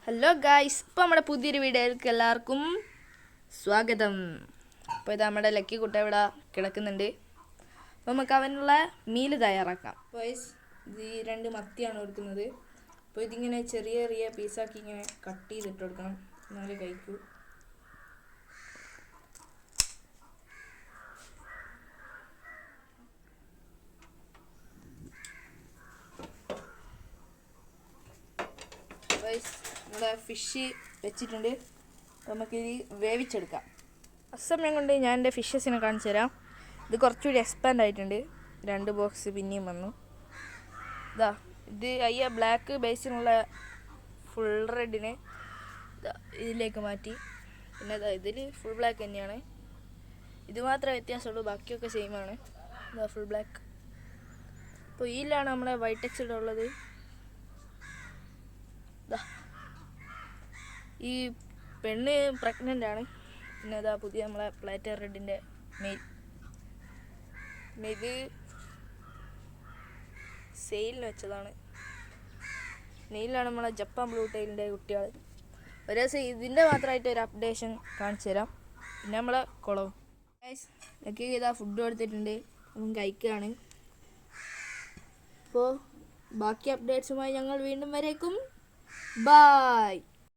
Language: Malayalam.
ഹലോ ഗായ്സ്, ഇപ്പോൾ നമ്മുടെ പുതിയൊരു വീഡിയോയിലേക്ക് എല്ലാവർക്കും സ്വാഗതം. അപ്പോൾ ഇത് നമ്മുടെ ലക്കി കുട്ട ഇവിടെ കിടക്കുന്നുണ്ട്. അപ്പോൾ നമുക്ക് അവനുള്ള മീൽ തയ്യാറാക്കാം. അപ്പോൾ ഇത് ഈ 2 മത്തിയാണ് കൊടുക്കുന്നത്. അപ്പോൾ ഇതിങ്ങനെ ചെറിയ ചെറിയ പീസാക്കി ഇങ്ങനെ കട്ട് ചെയ്തിട്ട് കൊടുക്കണം, എന്നാലേ കഴിക്കൂ. നമ്മുടെ ഫിഷ് വെച്ചിട്ടുണ്ട്. നമുക്കിത് വേവിച്ചെടുക്കാം. അസമയം കൊണ്ട് ഞാൻ എൻ്റെ ഫിഷസിനെ കാണിച്ചു തരാം. ഇത് കുറച്ചുകൂടി എക്സ്പാൻഡ് ആയിട്ടുണ്ട്. 2 ബോക്സ് പിന്നെയും വന്നു. ഇത് ബ്ലാക്ക് ബേസിനുള്ള ഫുൾ റെഡിനെ ഇതിലേക്ക് മാറ്റി. പിന്നെ ഇതിൽ ഫുൾ ബ്ലാക്ക് തന്നെയാണ്. ഇത് മാത്രമേ വ്യത്യാസമുള്ളൂ, ബാക്കിയൊക്കെ സെയിമാണ്. Full black. അപ്പോൾ ഇതിലാണ് നമ്മളെ വൈറ്റ് ടെക്സ്റ്റഡ് ഉള്ളത്. ഈ പെണ്ണ് പ്രഗ്നൻ്റ് ആണ്. പിന്നെ പുതിയ നമ്മളെ പ്ലാറ്റർ റെഡിൻ്റെ മെയിൽ. പിന്നെ ഇത് സെയിലിന് വെച്ചതാണ്. നെയിലാണ് നമ്മളെ ജപ്പാൻ ബ്ലൂ ടൈലിൻ്റെ കുട്ടികൾ. ഒരു ദിവസം ഇതിൻ്റെ മാത്രമായിട്ട് ഒരു അപ്ഡേഷൻ കാണിച്ചു തരാം. പിന്നെ നമ്മളെ കുളവും ഒക്കെ ഫുഡ് കൊടുത്തിട്ടുണ്ട്, അപ്പം കഴിക്കുകയാണ്. അപ്പോൾ ബാക്കി അപ്ഡേറ്റ്സുമായി ഞങ്ങൾ വീണ്ടും വരേക്കും. ബൈ.